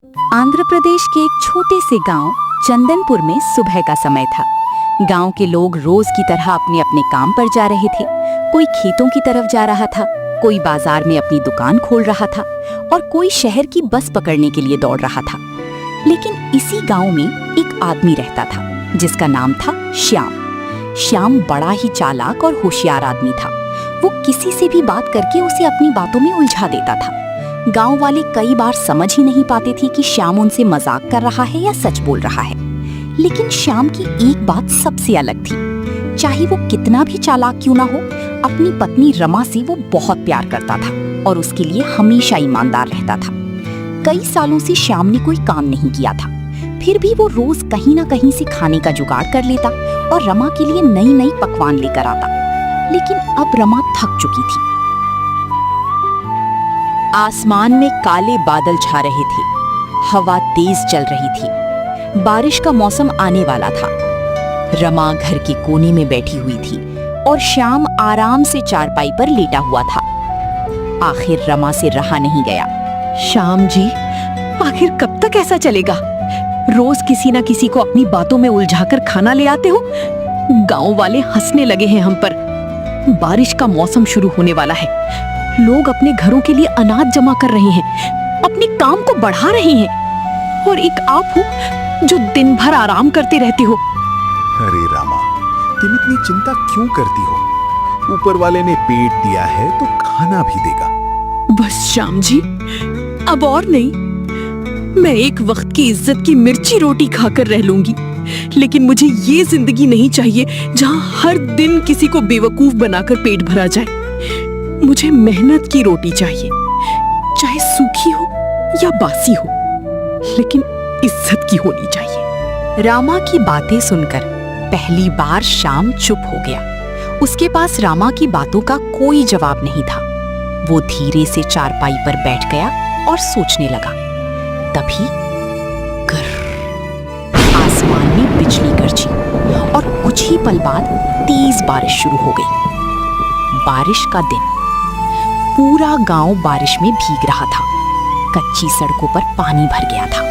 आंध्र प्रदेश के एक छोटे से गांव चंदनपुर में सुबह का समय था। गांव के लोग रोज की तरह अपने अपने काम पर जा रहे थे। कोई खेतों की तरफ जा रहा था, कोई बाजार में अपनी दुकान खोल रहा था और कोई शहर की बस पकड़ने के लिए दौड़ रहा था। लेकिन इसी गांव में एक आदमी रहता था जिसका नाम था श्याम। श्याम बड़ा ही चालाक और होशियार आदमी था। वो किसी से भी बात करके उसे अपनी बातों में उलझा देता था। गांव वाले कई बार समझ ही नहीं पाते थे कि श्याम उनसे मजाक कर रहा है या सच बोल रहा है। लेकिन श्याम की एक बात सबसे अलग थी। चाहे वो कितना भी चालाक क्यों ना हो, अपनी पत्नी रमा से वो बहुत प्यार करता था और उसके लिए हमेशा ईमानदार रहता था। कई सालों से श्याम ने कोई काम नहीं किया था, फिर भी वो रोज कहीं ना कहीं से खाने का जुगाड़ कर लेता और रमा के लिए नई नई पकवान लेकर आता। लेकिन अब रमा थक चुकी थी। आसमान में काले बादल छा रहे थे, हवा तेज चल रही थी, बारिश का मौसम आने वाला था। रमा घर के कोने में बैठी हुई थी और श्याम आराम से चारपाई पर लेटा हुआ था। आखिर रमा से रहा नहीं गया। श्याम जी, आखिर कब तक ऐसा चलेगा? रोज किसी ना किसी को अपनी बातों में उलझाकर खाना ले आते हो। गांव वाले हंसने लगे हैं हम पर। बारिश का मौसम शुरू होने वाला है। लोग अपने घरों के लिए अनाज जमा कर रहे हैं, अपने काम को बढ़ा रहे हैं, और एक आप हो जो दिन भर आराम करते रहते हो। अरे रामा, तुम इतनी चिंता क्यों करती हो? ऊपर वाले ने पेट दिया है तो खाना भी देगा। बस श्याम जी, अब और नहीं। मैं एक वक्त की इज्जत की मिर्ची रोटी खाकर रह लूंगी, लेकिन मुझे ये जिंदगी नहीं चाहिए जहां हर दिन किसी को बेवकूफ बनाकर पेट भरा जाए। मुझे मेहनत की रोटी चाहिए, चाहे सूखी हो या बासी हो, लेकिन इज्जत की होनी चाहिए। रामा की बातें सुनकर पहली बार श्याम चुप हो गया। उसके पास रामा की बातों का कोई जवाब नहीं था। वो धीरे से चारपाई पर बैठ गया और सोचने लगा। तभी आसमान में बिजली गरजी और कुछ ही पल बाद तेज बारिश शुरू हो गई। बारिश का दिन, पूरा गांव बारिश में भीग रहा था। कच्ची सड़कों पर पानी भर गया था।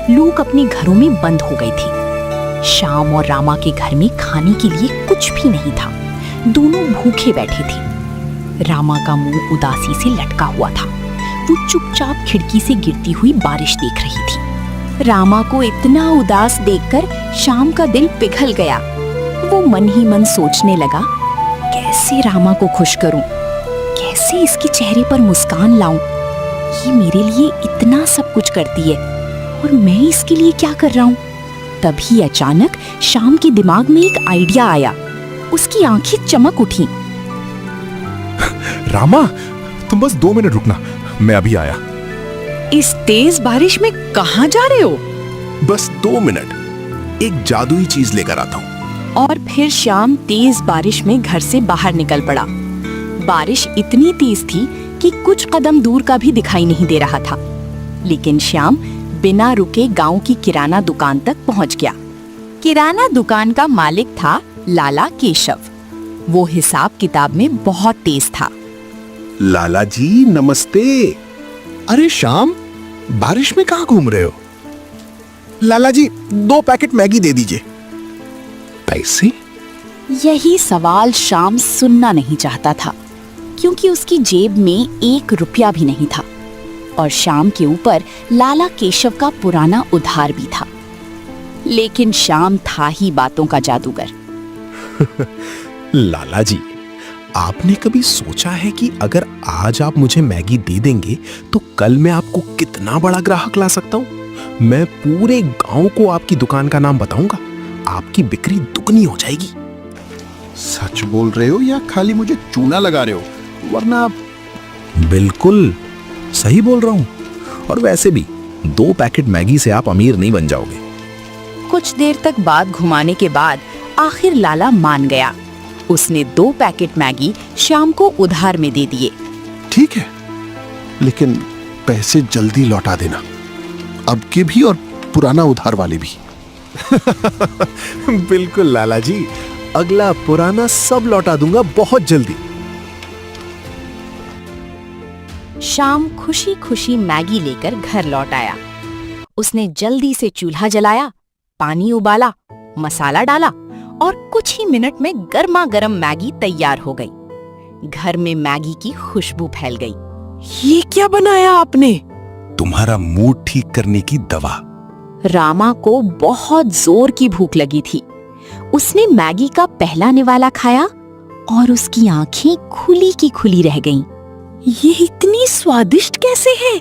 लोग अपने घरों में बंद हो गए थे। श्याम और रामा के घर में खाने के लिए कुछ भी नहीं था। दोनों भूखे बैठे थे। रामा का मुंह उदासी से लटका हुआ था। वो चुपचाप खिड़की से गिरती हुई बारिश देख रही थी। रामा को इतना उदास देखकर श्याम का दिल पिघल गया। वो मन ही मन सोचने लगा, कैसे रामा को खुश करूं, कैसे इसके चेहरे पर मुस्कान लाऊं। ये मेरे लिए इतना सब कुछ करती है और मैं इसके लिए क्या कर रहा हूं। तभी अचानक श्याम के दिमाग में एक आइडिया आया। उसकी आंखें चमक उठी। रामा, तुम बस 2 मिनट रुकना, मैं अभी आया। इस तेज बारिश में कहाँ जा रहे हो? बस 2 मिनट, एक जादुई चीज लेकर आता हूँ। और फिर श्याम तेज बारिश में घर से बाहर निकल पड़ा। बारिश इतनी तेज थी कि कुछ कदम दूर का भी दिखाई नहीं दे रहा था। लेकिन श्याम बिना रुके गांव की किराना दुकान तक पहुंच गया। किराना दुकान का मालिक था लाला केशव। वो हिसाब किताब में बहुत तेज था। लाला जी नमस्ते। अरे श्याम, बारिश में कहाँ घूम रहे हो? लाला जी 2 पैकेट मैगी दे दीजिए। पैसे? यही सवाल श्याम सुनना नहीं चाहता था, क्योंकि उसकी जेब में 1 रुपया भी नहीं था और श्याम के ऊपर लाला केशव का पुराना उधार भी था। लेकिन श्याम था ही बातों का जादूगर। लाला जी, आपने कभी सोचा है कि अगर आज आप मुझे मैगी दे देंगे तो कल मैं आपको कितना बड़ा ग्राहक ला सकता हूँ? मैं पूरे गांव को आपकी दुकान का नाम बताऊंगा। आपकी बिक्री दुगनी हो जाएगी। सच बोल रहे हो या खाली मुझे चूना लगा रहे हो? वरना बिल्कुल सही बोल रहा हूँ। और वैसे भी 2 पैकेट मैगी से आप अमीर नहीं बन जाओगे। कुछ देर तक बात घुमाने के बाद आखिर लाला मान गया। उसने 2 पैकेट मैगी श्याम को उधार में दे दिए। ठीक है, लेकिन पैसे जल्दी लौटा देना, अब के भी और पुराना उधार वाले भी। बिल्कुल लाला जी, अगला पुराना सब लौटा दूंगा बहुत जल्दी। श्याम खुशी खुशी मैगी लेकर घर लौट आया। उसने जल्दी से चूल्हा जलाया, पानी उबाला, मसाला डाला और कुछ ही मिनट में गर्मा गर्म मैगी तैयार हो गई। घर में मैगी की खुशबू फैल गई। ये क्या बनाया आपने? तुम्हारा मूड ठीक करने की दवा। रामा को बहुत जोर की भूख लगी थी। उसने मैगी का पहला निवाला खाया और उसकी आंखें खुली की खुली रह गईं। ये इतनी स्वादिष्ट कैसे है?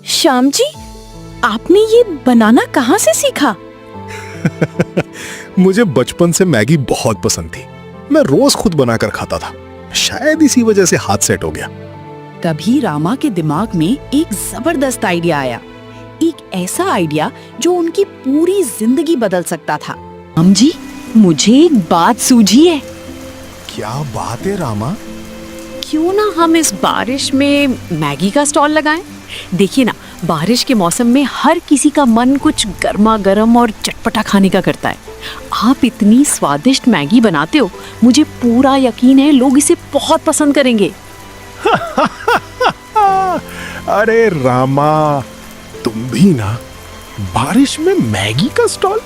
श्याम जी, आपने ये बनाना कहाँ से सीखा? मुझे बचपन से मैगी बहुत पसंद थी। मैं रोज खुद बनाकर खाता था। शायद इसी वजह से हाथ सेट हो गया। तभी रामा के दिमाग में एक जबरदस्त आइडिया आया। एक ऐसा आइडिया जो उनकी पूरी जिंदगी बदल सकता था। राम जी, मुझे एक बात सूझी है। क्या बात है रामा? क्यों ना हम इस बारिश में मैगी का स्टॉल लगाएं? देखिए ना, बारिश के मौसम में हर किसी का मन कुछ गर्मा गर्म और चटपटा खाने का करता है। आप इतनी स्वादिष्ट मैगी बनाते हो, मुझे पूरा यकीन है लोग इसे बहुत पसंद करेंगे। अरे रामा, तुम भी ना। बारिश में मैगी का स्टॉल?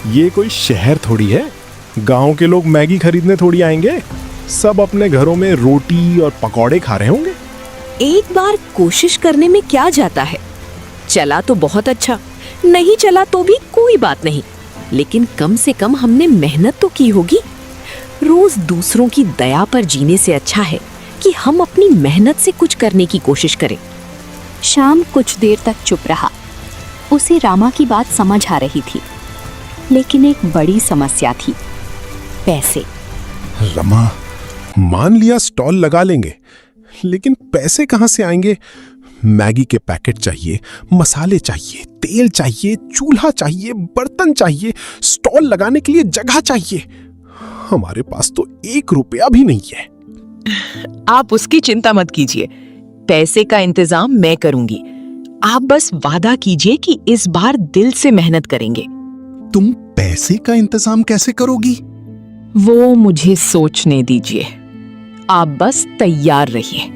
ये कोई शहर थोड़ी है। गांव के लोग मैगी खरीदने थोड़ी आएंगे। सब अपने घरों में रोटी और पकौड़े खा रहे होंगे। एक बार कोशिश करने में क्या जाता है? चला तो बहुत अच्छा, नहीं चला तो भी कोई बात नहीं, लेकिन कम से कम हमने मेहनत तो की होगी। रोज दूसरों की दया पर जीने से अच्छा है कि हम अपनी मेहनत से कुछ करने की कोशिश करें। शाम कुछ देर तक चुप रहा। उसे रामा की बात समझ आ रही थी, लेकिन एक बड़ी समस्या थी, पैसे। रमा, मान लिया स्टॉल लगा लेंगे, लेकिन पैसे कहां से आएंगे? मैगी के पैकेट चाहिए, मसाले चाहिए, तेल चाहिए, चूल्हा चाहिए, बर्तन चाहिए, स्टॉल लगाने के लिए जगह चाहिए। हमारे पास तो 1 रुपया भी नहीं है। आप उसकी चिंता मत कीजिए, पैसे का इंतजाम मैं करूंगी। आप बस वादा कीजिए कि इस बार दिल से मेहनत करेंगे। तुम पैसे का इंतजाम कैसे करोगी? वो मुझे सोचने दीजिए, आप बस तैयार रहिए।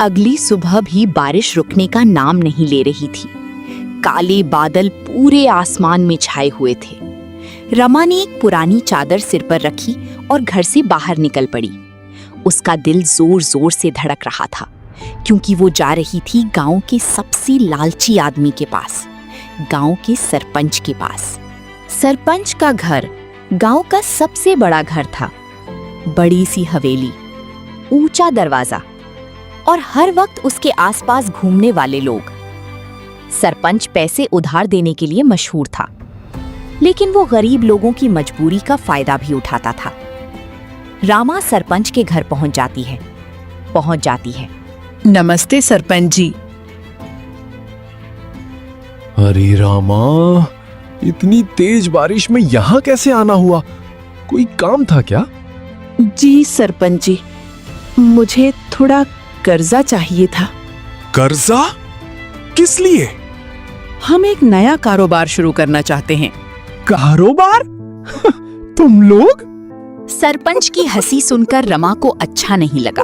अगली सुबह भी बारिश रुकने का नाम नहीं ले रही थी। काले बादल पूरे आसमान में छाए हुए थे। रमा ने एक पुरानी चादर सिर पर रखी और घर से बाहर निकल पड़ी। उसका दिल जोर जोर से धड़क रहा था, क्योंकि वो जा रही थी गांव के सबसे लालची आदमी के पास, गांव के सरपंच के पास। सरपंच का घर गांव का सबसे बड़ा घर था। बड़ी सी हवेली, ऊंचा दरवाजा और हर वक्त उसके आसपास घूमने वाले लोग। सरपंच पैसे उधार देने के लिए मशहूर था, लेकिन वो गरीब लोगों की मजबूरी का फायदा भी उठाता था। रामा सरपंच के घर पहुंच जाती है। नमस्ते सरपंच जी। अरे रामा, इतनी तेज बारिश में यहाँ कैसे आना हुआ? कोई काम था क्या? जी सरपंच जी, मुझे थोड़ा कर्जा चाहिए था। कर्जा? किस लिए? हम एक नया कारोबार शुरू करना चाहते हैं। कारोबार? तुम लोग? सरपंच की हंसी सुनकर रमा को अच्छा नहीं लगा,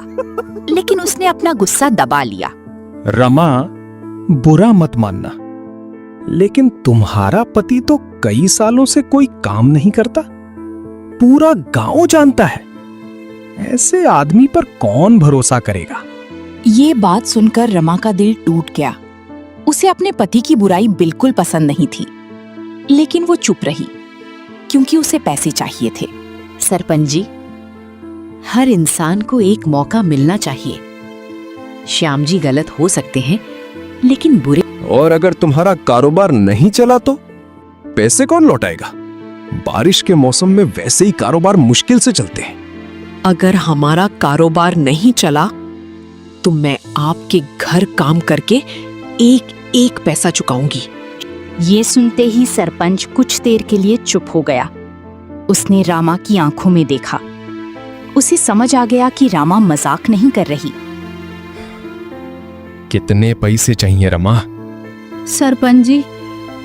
लेकिन उसने अपना गुस्सा दबा लिया। रमा, बुरा मत मानना, लेकिन तुम्हारा पति तो कई सालों से कोई काम नहीं करता। पूरा गांव जानता है। ऐसे आदमी पर कौन भरोसा करेगा? ये बात सुनकर रमा का दिल टूट गया। उसे अपने पति की बुराई बिल्कुल पसंद नहीं थी, लेकिन वो चुप रही, क्योंकि उसे पैसे चाहिए थे। सरपंच जी, हर इंसान को एक मौका मिलना चाहिए। श्याम जी गलत हो सकते हैं, लेकिन बुरे। और अगर तुम्हारा कारोबार नहीं चला तो पैसे कौन लौटाएगा? बारिश के मौसम में वैसे ही कारोबार मुश्किल से चलते हैं। अगर हमारा कारोबार नहीं चला तो मैं आपके घर काम करके एक एक पैसा चुकाऊंगी। ये सुनते ही सरपंच कुछ देर के लिए चुप हो गया। उसने रामा की आंखों में देखा। उसे समझ आ गया कि रामा मजाक नहीं कर रही। कितने पैसे चाहिए रमा? सरपंच जी,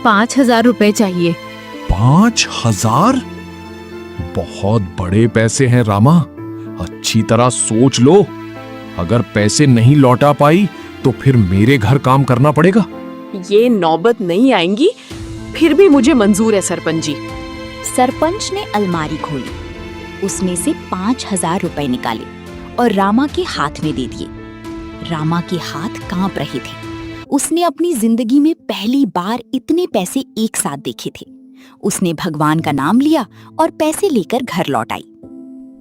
5,000 रुपए चाहिए। 5,000? बहुत बड़े पैसे हैं रामा। अच्छी तरह सोच लो। अगर पैसे नहीं लौटा पाई तो फिर मेरे घर काम करना पड़ेगा। ये नौबत नहीं आएंगी, फिर भी मुझे मंजूर है सरपंच जी। सरपंच ने अलमारी खोली, उसमें से 5,000 रुपए निकाले और रामा के हाथ में दे दिए। रामा के हाथ कांप रहे थे। उसने अपनी जिंदगी में पहली बार इतने पैसे एक साथ देखे थे। उसने भगवान का नाम लिया और पैसे लेकर घर लौट आई।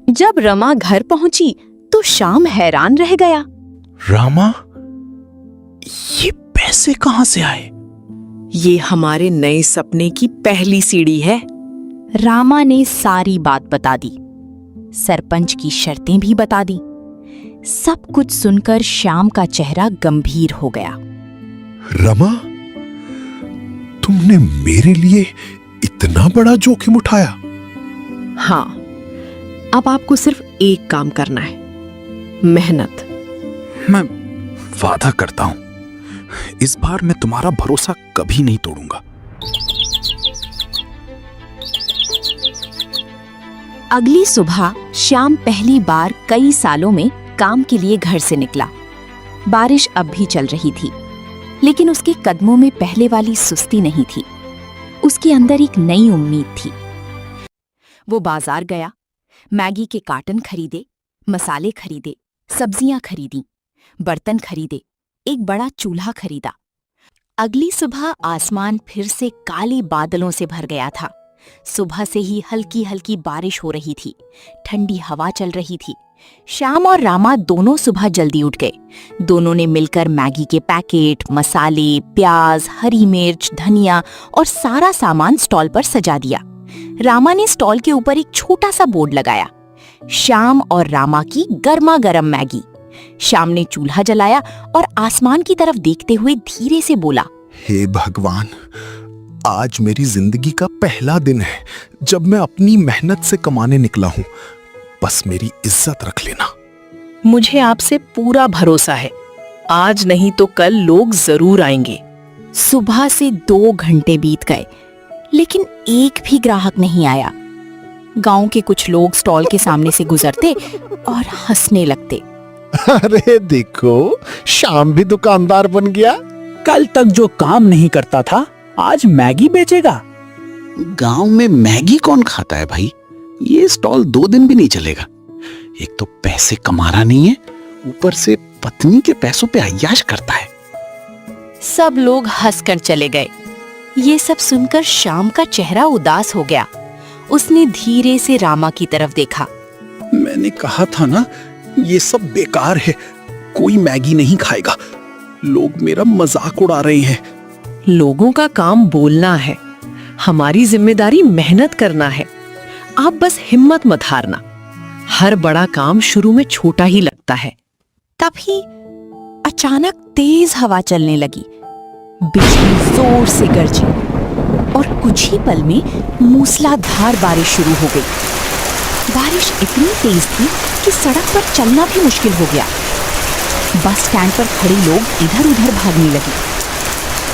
जब रमा घर पहुंची तो श्याम हैरान रह गया। रामा, ये पैसे कहां से आए? ये हमारे नए सपने की पहली सीढ़ी है। रामा ने सारी बात बता दी, सरपंच की शर्तें भी बता दी। सब कुछ सुनकर श्याम का चेहरा गंभीर हो गया। रमा, तुमने मेरे लिए इतना बड़ा जोखिम उठाया? हाँ, अब आपको सिर्फ एक काम करना है, मेहनत। मैं वादा करता हूं, इस बार मैं तुम्हारा भरोसा कभी नहीं तोड़ूंगा। अगली सुबह श्याम पहली बार कई सालों में काम के लिए घर से निकला। बारिश अब भी चल रही थी, लेकिन उसके कदमों में पहले वाली सुस्ती नहीं थी। उसके अंदर एक नई उम्मीद थी। वो बाजार गया, मैगी के कार्टन खरीदे, मसाले खरीदे, सब्जियां खरीदी, बर्तन खरीदे, एक बड़ा चूल्हा खरीदा। अगली सुबह आसमान फिर से काले बादलों से भर गया था। सुबह से ही हल्की हल्की बारिश हो रही थी, ठंडी हवा चल रही थी। श्याम और रामा दोनों सुबह जल्दी उठ गए। दोनों ने मिलकर मैगी के पैकेट, मसाले, प्याज, हरी मिर्च, धनिया और सारा सामान स्टॉल पर सजा दिया। रामा ने स्टॉल के ऊपर एक छोटा सा बोर्ड लगाया, श्याम और रामा की गर्मा गर्म मैगी। श्याम ने चूल्हा जलाया और आसमान की तरफ देखते हुए धीरे से बोला, हे भगवान, आज मेरी जिंदगी का पहला दिन है जब मैं अपनी मेहनत से कमाने निकला हूं। बस मेरी इज्जत रख लेना। मुझे आपसे पूरा भरोसा है, आज नहीं तो कल लोग जरूर आएंगे। सुबह से 2 घंटे बीत गए, लेकिन एक भी ग्राहक नहीं आया। गांव के कुछ लोग स्टॉल के सामने से गुजरते और हंसने लगते। अरे देखो, शाम भी दुकानदार बन गया। कल तक जो काम नहीं करता था, आज मैगी बेचेगा। गांव में मैगी कौन खाता है भाई? ये स्टॉल 2 दिन भी नहीं चलेगा। एक तो पैसे कमा रहा नहीं है, ऊपर से पत्नी के पैसों पे अय्याश करता है। सब लोग हंसकर चले गए। ये सब सुनकर श्याम का चेहरा उदास हो गया। उसने धीरे से रामा की तरफ देखा। मैंने कहा था ना, ये सब बेकार है, कोई मैगी नहीं खाएगा। लोग मेरा मजाक उड़ा रहे हैं। लोगों का काम बोलना है, हमारी जिम्मेदारी मेहनत करना है। आप बस हिम्मत मत हारना। हर बड़ा काम शुरू में छोटा ही लगता है। तभी अचानक तेज हवा चलने लगी, बिजली जोर से गरजी और कुछ ही पल में मूसलाधार बारिश शुरू हो गई। बारिश इतनी तेज थी कि सड़क पर चलना भी मुश्किल हो गया। बस स्टैंड पर खड़े लोग इधर उधर भागने लगे।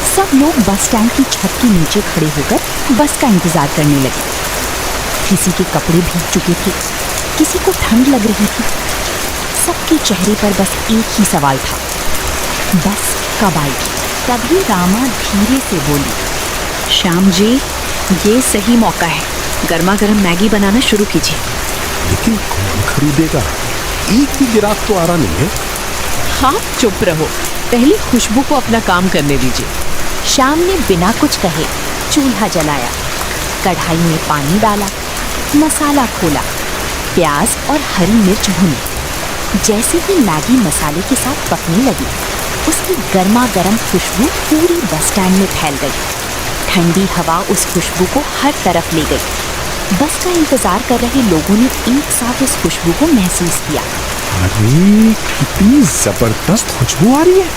सब लोग बस स्टैंड की छत के नीचे खड़े होकर बस का इंतजार करने लगे। किसी के कपड़े भीग चुके थे, किसी को ठंड लग रही थी। सबके चेहरे पर बस एक ही सवाल था, बस कब आएगी? तभी रामा धीरे से बोली, श्याम जी, ये सही मौका है, गर्मा गर्म मैगी बनाना शुरू कीजिए। लेकिन कौन खरीदेगा? एक भी ग्राहक तो आ रहा नहीं है। आप चुप रहो, पहले खुशबू को अपना काम करने दीजिए। श्याम ने बिना कुछ कहे चूल्हा जलाया, कढ़ाई में पानी डाला, मसाला खोला, प्याज और हरी मिर्च भुनी। जैसे ही मैगी मसाले के साथ पकने लगी, उसकी गर्मा गर्म खुशबू पूरी बस स्टैंड में फैल गई। ठंडी हवा उस खुशबू को हर तरफ ले गई। बस का इंतजार कर रहे लोगों ने एक साथ उस खुशबू को महसूस किया। अरे, कितनी जबरदस्त खुशबू आ रही है।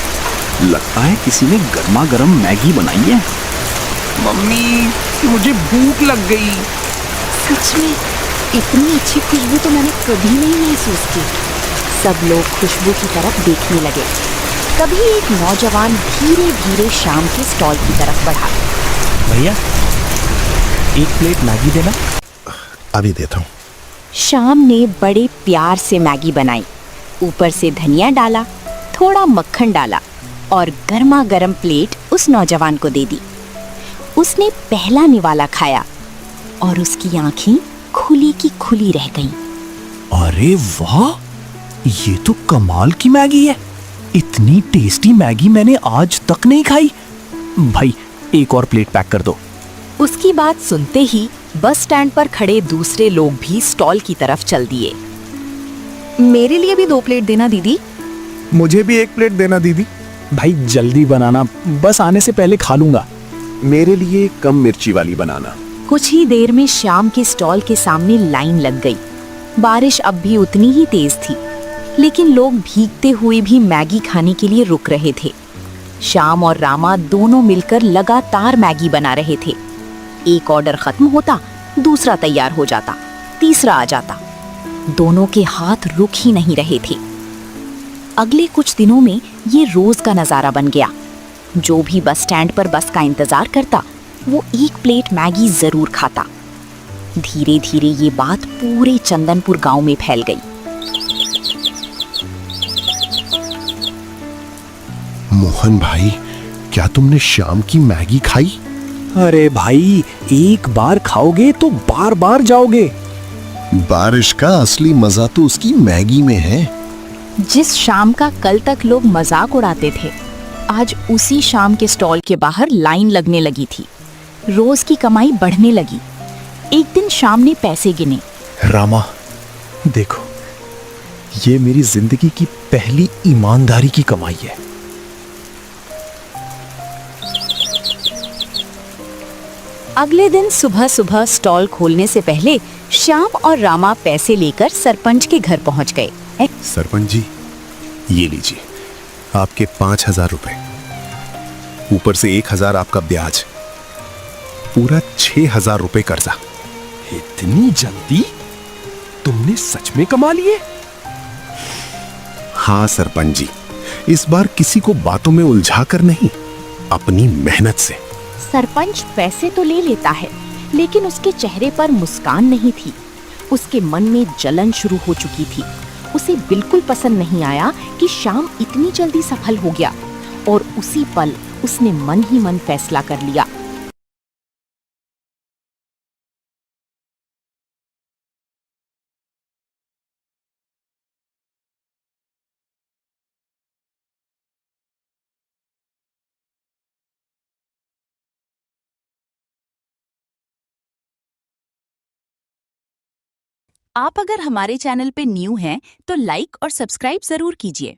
लगता है किसी ने गर्मा गर्म मैगी बनाई है। मम्मी, मुझे भूख लग गई। सच में इतनी अच्छी खुशबू तो मैंने कभी नहीं महसूस की। सब लोग खुशबू की तरफ देखने लगे। तभी एक नौजवान धीरे धीरे श्याम के स्टॉल की तरफ बढ़ा। भैया, एक प्लेट मैगी देना। अभी देता हूँ। श्याम ने बड़े प्यार से मैगी बनाई, ऊपर से धनिया डाला, थोड़ा मक्खन डाला और गर्मा गर्म प्लेट उस नौजवान को दे दी। उसने पहला निवाला खाया और उसकी आंखें खुली की खुली रह गईं। अरे वाह, ये तो कमाल की मैगी है। इतनी टेस्टी मैगी मैंने आज तक नहीं खाई। भाई, एक और प्लेट पैक कर दो। उसकी बात सुनते ही बस स्टैंड पर खड़े दूसरे लोग भी स्टॉल की तरफ चल दिए। मेरे लिए भी 2 प्लेट देना दीदी। मुझे भी 1 प्लेट देना दीदी। भाई जल्दी बनाना, बस आने से पहले खा लूंगा। मेरे लिए कम मिर्ची वाली बनाना। कुछ ही देर में श्याम के स्टॉल के सामने लाइन लग गई। बारिश अब भी उतनी ही तेज थी, लेकिन लोग भीगते हुए भी मैगी खाने के लिए रुक रहे थे। श्याम और रामा दोनों मिलकर लगातार मैगी बना रहे थे। एक ऑर्डर खत्म होता, दूसरा तैयार हो जाता, तीसरा आ जाता। दोनों के हाथ रुक ही नहीं रहे थे। अगले कुछ दिनों में ये रोज का नजारा बन गया। जो भी बस स्टैंड पर बस का इंतजार करता, वो 1 प्लेट मैगी जरूर खाता। धीरे धीरे ये बात पूरे चंदनपुर गांव में फैल गई। मोहन भाई, क्या तुमने शाम की मैगी खाई? अरे भाई, एक बार खाओगे तो बार बार जाओगे। बारिश का असली मजा तो उसकी मैगी में है। जिस शाम का कल तक लोग मजाक उड़ाते थे, आज उसी शाम के स्टॉल के बाहर लाइन लगने लगी थी। रोज की कमाई बढ़ने लगी। एक दिन शाम ने पैसे गिने। रामा, देखो, ये मेरी जिंदगी की पहली ईमानदारी की कमाई है। अगले दिन सुबह सुबह स्टॉल खोलने से पहले श्याम और रामा पैसे लेकर सरपंच के घर पहुंच गए। सरपंच जी, ये लीजिए आपके 5,000 रुपए, ऊपर से 1,000 आपका ब्याज, पूरा 6,000 रुपए कर्जा। इतनी जल्दी तुमने सच में कमा लिए? हाँ सरपंच जी, इस बार किसी को बातों में उलझा कर नहीं, अपनी मेहनत से। सरपंच पैसे तो ले लेता है, लेकिन उसके चेहरे पर मुस्कान नहीं थी। उसके मन में जलन शुरू हो चुकी थी। उसे बिल्कुल पसंद नहीं आया कि श्याम इतनी जल्दी सफल हो गया, और उसी पल उसने मन ही मन फैसला कर लिया। आप अगर हमारे चैनल पे न्यू हैं तो लाइक और सब्सक्राइब जरूर कीजिए।